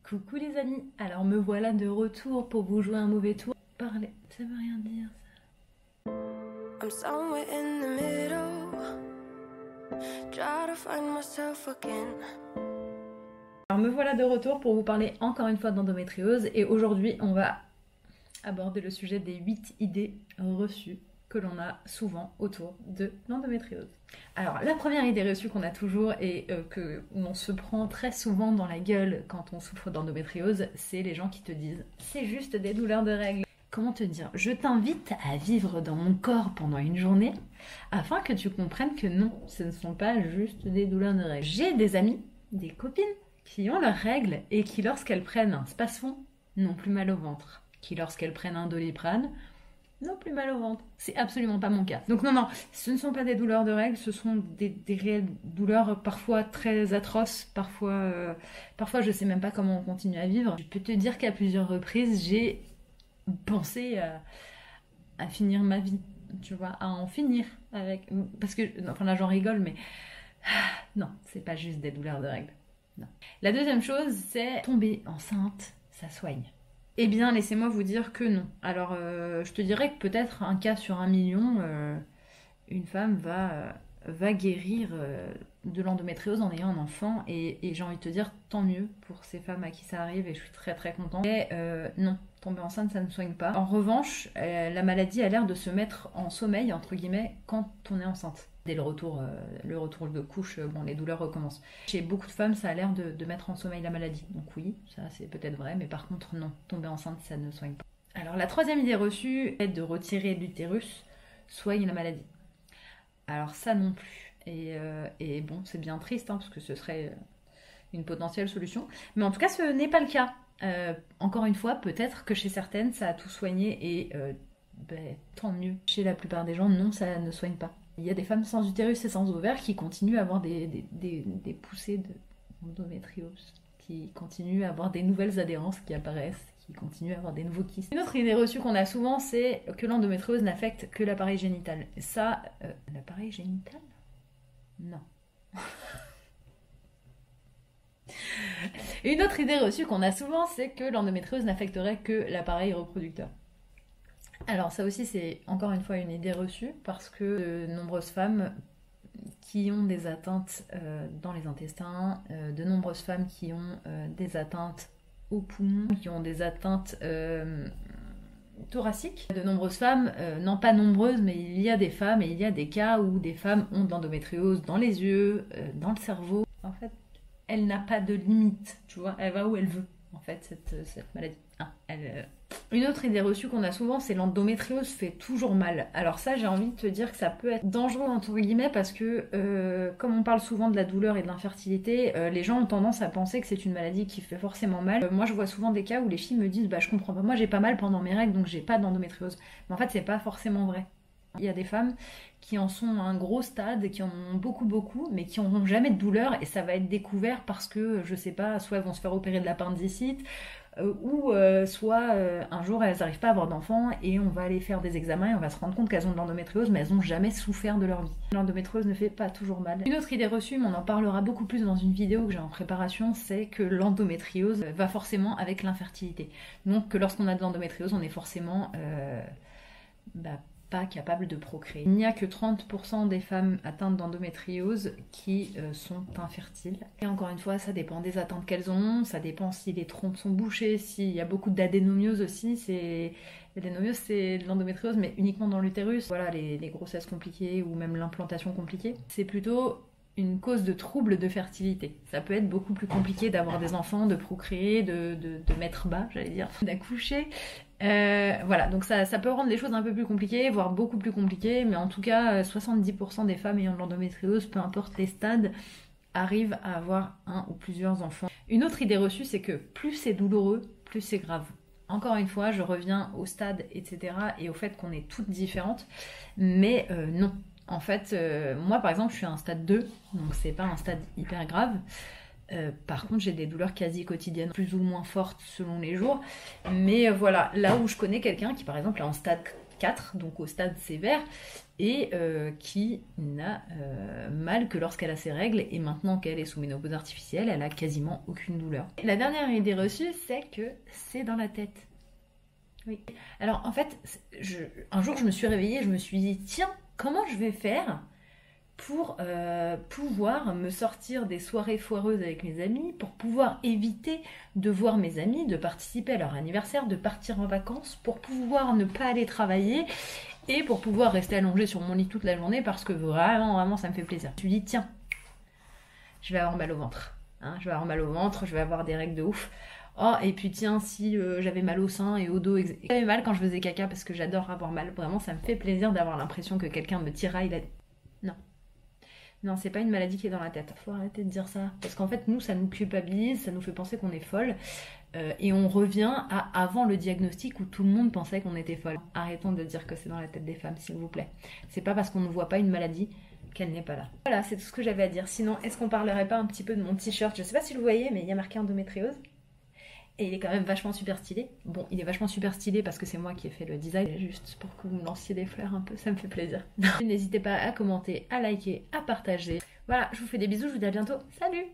Coucou les amis, alors me voilà de retour pour vous jouer un mauvais tour. Parler, ça veut rien dire ça. I'm somewhere in the middle, try to find myself again. Alors me voilà de retour pour vous parler encore une fois d'endométriose et aujourd'hui on va aborder le sujet des 8 idées reçues que l'on a souvent autour de l'endométriose. Alors la première idée reçue qu'on a toujours et que l'on se prend très souvent dans la gueule quand on souffre d'endométriose, c'est les gens qui te disent « c'est juste des douleurs de règles ». Comment te dire? Je t'invite à vivre dans mon corps pendant une journée afin que tu comprennes que non, ce ne sont pas juste des douleurs de règles. J'ai des amis, des copines qui ont leurs règles et qui lorsqu'elles prennent un Spasfon n'ont plus mal au ventre, qui lorsqu'elles prennent un Doliprane n'ont plus mal au ventre. C'est absolument pas mon cas. Donc non, ce ne sont pas des douleurs de règles, ce sont des réelles douleurs parfois très atroces, parfois je sais même pas comment on continue à vivre. Je peux te dire qu'à plusieurs reprises, j'ai pensé à finir ma vie, tu vois, à en finir avec... Parce que, enfin là j'en rigole, mais non, c'est pas juste des douleurs de règles. Non. La deuxième chose, c'est tomber enceinte, ça soigne. Eh bien, laissez-moi vous dire que non. Alors, je te dirais que peut-être un cas sur 1 million, une femme va guérir de l'endométriose en ayant un enfant. Et j'ai envie de te dire, tant mieux pour ces femmes à qui ça arrive et je suis très très contente. Mais non, tomber enceinte, ça ne soigne pas. En revanche, la maladie a l'air de se mettre en sommeil, entre guillemets, quand on est enceinte. Dès le retour de couche, bon, les douleurs recommencent. Chez beaucoup de femmes, ça a l'air de mettre en sommeil la maladie. Donc oui, ça c'est peut-être vrai, mais par contre non, tomber enceinte, ça ne soigne pas. Alors la troisième idée reçue est de retirer l'utérus soigne la maladie. Alors ça non plus. Et bon, c'est bien triste, hein, parce que ce serait une potentielle solution. Mais en tout cas, ce n'est pas le cas. Encore une fois, peut-être que chez certaines, ça a tout soigné et tant mieux. Chez la plupart des gens, non, ça ne soigne pas. Il y a des femmes sans utérus et sans ovaires qui continuent à avoir des poussées d'endométriose, qui continuent à avoir des nouvelles adhérences qui apparaissent, qui continuent à avoir des nouveaux kystes. Une autre idée reçue qu'on a souvent, c'est que l'endométriose n'affecte que l'appareil génital. Et ça, l'appareil génital? Non. Une autre idée reçue qu'on a souvent, c'est que l'endométriose n'affecterait que l'appareil reproducteur. Alors ça aussi c'est encore une fois une idée reçue parce que de nombreuses femmes qui ont des atteintes dans les intestins, de nombreuses femmes qui ont des atteintes aux poumons, qui ont des atteintes thoraciques. De nombreuses femmes, non pas nombreuses, mais il y a des femmes et il y a des cas où des femmes ont de l'endométriose dans les yeux, dans le cerveau. En fait, elle n'a pas de limite, tu vois, elle va où elle veut en fait cette maladie. Une autre idée reçue qu'on a souvent, c'est l'endométriose fait toujours mal. Alors ça, j'ai envie de te dire que ça peut être dangereux entre guillemets parce que comme on parle souvent de la douleur et de l'infertilité, les gens ont tendance à penser que c'est une maladie qui fait forcément mal. Moi, je vois souvent des cas où les filles me disent « je comprends pas, moi j'ai pas mal pendant mes règles donc j'ai pas d'endométriose ». Mais en fait, c'est pas forcément vrai. Il y a des femmes qui en sont à un gros stade, qui en ont beaucoup, mais qui n'auront jamais de douleur et ça va être découvert parce que, je sais pas, soit elles vont se faire opérer de l'appendicite, ou soit un jour elles n'arrivent pas à avoir d'enfants et on va aller faire des examens et on va se rendre compte qu'elles ont de l'endométriose mais elles n'ont jamais souffert de leur vie. L'endométriose ne fait pas toujours mal. Une autre idée reçue, mais on en parlera beaucoup plus dans une vidéo que j'ai en préparation, c'est que l'endométriose va forcément avec l'infertilité. Donc que lorsqu'on a de l'endométriose, on est forcément pas capable de procréer. Il n'y a que 30% des femmes atteintes d'endométriose qui sont infertiles. Et encore une fois, ça dépend des atteintes qu'elles ont, ça dépend si les trompes sont bouchées, s'il y a beaucoup d'adénomiose aussi. L'adénomiose, c'est de l'endométriose, mais uniquement dans l'utérus. Voilà, les grossesses compliquées ou même l'implantation compliquée. C'est plutôt une cause de troubles de fertilité. Ça peut être beaucoup plus compliqué d'avoir des enfants, de procréer, de mettre bas, j'allais dire, d'accoucher. Voilà, donc ça peut rendre les choses un peu plus compliquées, voire beaucoup plus compliquées, mais en tout cas, 70% des femmes ayant de l'endométriose, peu importe les stades, arrivent à avoir un ou plusieurs enfants. Une autre idée reçue, c'est que plus c'est douloureux, plus c'est grave. Encore une fois, je reviens au stade, etc. et au fait qu'on est toutes différentes, mais non. En fait, moi par exemple, je suis à un stade 2, donc c'est pas un stade hyper grave. Par contre, j'ai des douleurs quasi quotidiennes, plus ou moins fortes selon les jours. Mais voilà, là où je connais quelqu'un qui par exemple est en stade 4, donc au stade sévère, et qui n'a mal que lorsqu'elle a ses règles, et maintenant qu'elle est sous ménopause artificielle, elle a quasiment aucune douleur. La dernière idée reçue, c'est que c'est dans la tête. Oui. Alors en fait, un jour je me suis réveillée et je me suis dit, tiens, comment je vais faire pour pouvoir me sortir des soirées foireuses avec mes amis, pour pouvoir éviter de voir mes amis, de participer à leur anniversaire, de partir en vacances, pour pouvoir ne pas aller travailler et pour pouvoir rester allongée sur mon lit toute la journée parce que vraiment ça me fait plaisir. Je me suis dit, tiens, je vais avoir mal au ventre. Hein, je vais avoir mal au ventre, je vais avoir des règles de ouf. Oh, et puis tiens, si j'avais mal au sein et au dos, j'avais mal quand je faisais caca parce que j'adore avoir mal. Vraiment, ça me fait plaisir d'avoir l'impression que quelqu'un me tiraille la... Non, c'est pas une maladie qui est dans la tête. Faut arrêter de dire ça. Parce qu'en fait, nous, ça nous culpabilise, ça nous fait penser qu'on est folle. Et on revient à avant le diagnostic où tout le monde pensait qu'on était folle. Arrêtons de dire que c'est dans la tête des femmes, s'il vous plaît. C'est pas parce qu'on ne voit pas une maladie qu'elle n'est pas là. Voilà, c'est tout ce que j'avais à dire. Sinon, est-ce qu'on parlerait pas un petit peu de mon t-shirt? Je sais pas si vous voyez, mais il y a marqué endométriose. Et il est quand même vachement super stylé. Bon, il est vachement super stylé parce que c'est moi qui ai fait le design. Juste pour que vous me lanciez des fleurs un peu, ça me fait plaisir. N'hésitez pas à commenter, à liker, à partager. Voilà, je vous fais des bisous, je vous dis à bientôt. Salut!